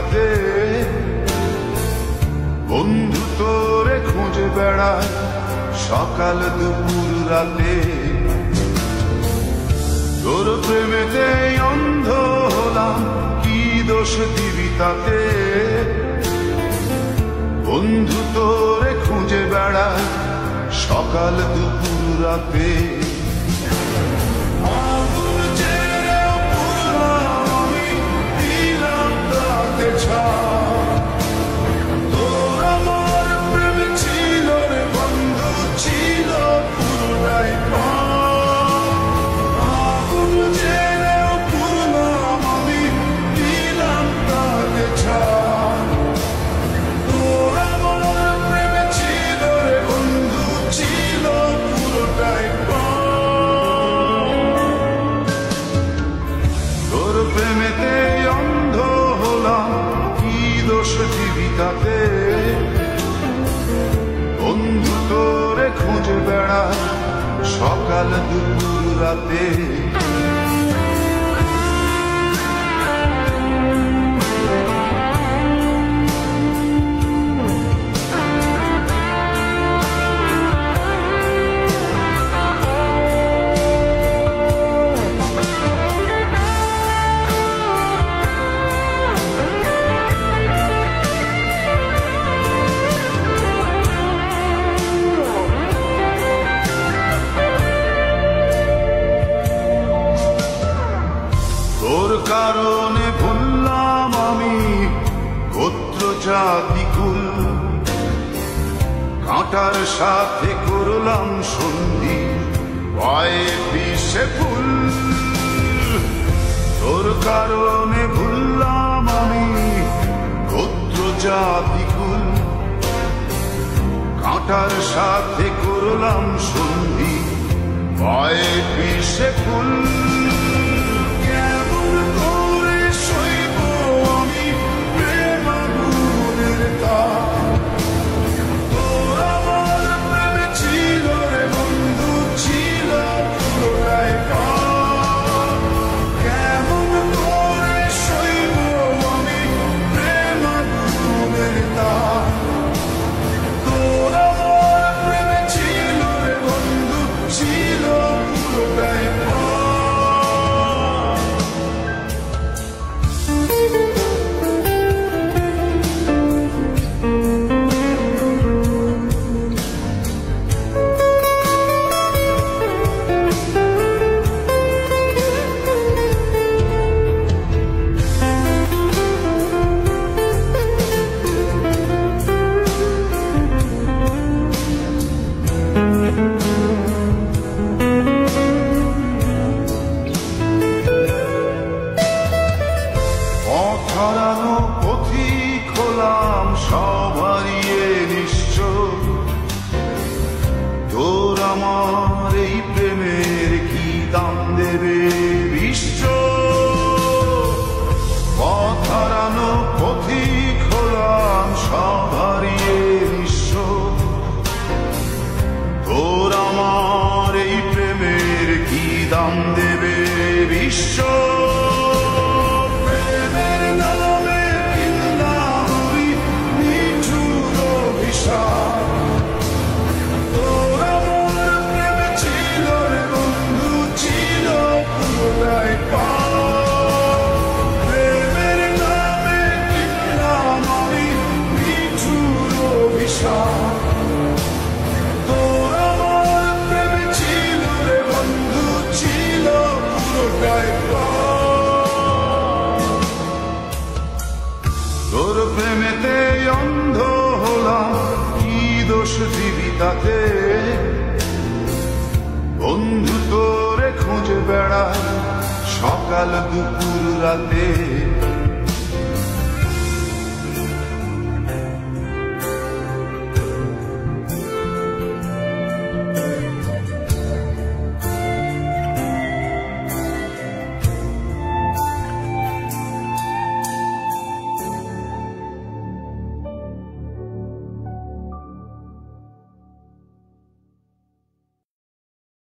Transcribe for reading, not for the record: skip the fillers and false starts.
জীবিকাতে বন্ধু তোরে খুঁজে বেড়ায় সকাল দুপুর রাতে। তোর প্রেমেতে অন্ধ হলাম, কি দোষ দিবি তাতে? বন্ধু তোরে খুঁজে বেড়ায় সকাল দুপুর রাতে। প্রেমেতে অন্ধ হলাম, কি দোষ জীবিকাতে? বন্ধু তোরে খুঁজে বেড়ায় সকাল দুপুর রাতে। তোর কারণে ভুললাম আমি গোত্র জাতি কুল, কাঁটার সাথে করলাম সন্ধি পায়ে বিষে ফুল। তোর কারণে ভুললাম আমি গোত্র জাতি কুল, কাঁটার সাথে করলাম সন্ধি পায়ে বিষে ফুল। হারানো পথিক হলাম সব হারিয়ে নিঃস্ব, তোর আমার এই প্রেমের কি দাম দেবে বিশ্ব? পথ হারানো পথিক হলাম সব হারিয়ে নিঃস্ব, তোর আমার এই প্রেমের কি দাম দেবে বিশ্ব? তোর প্রেমেতে অন্ধ হলাম, কি দোষ জীবিকাতে? বন্ধু তোরে খুঁজে বেড়ায় সকাল দুপুর রাতে।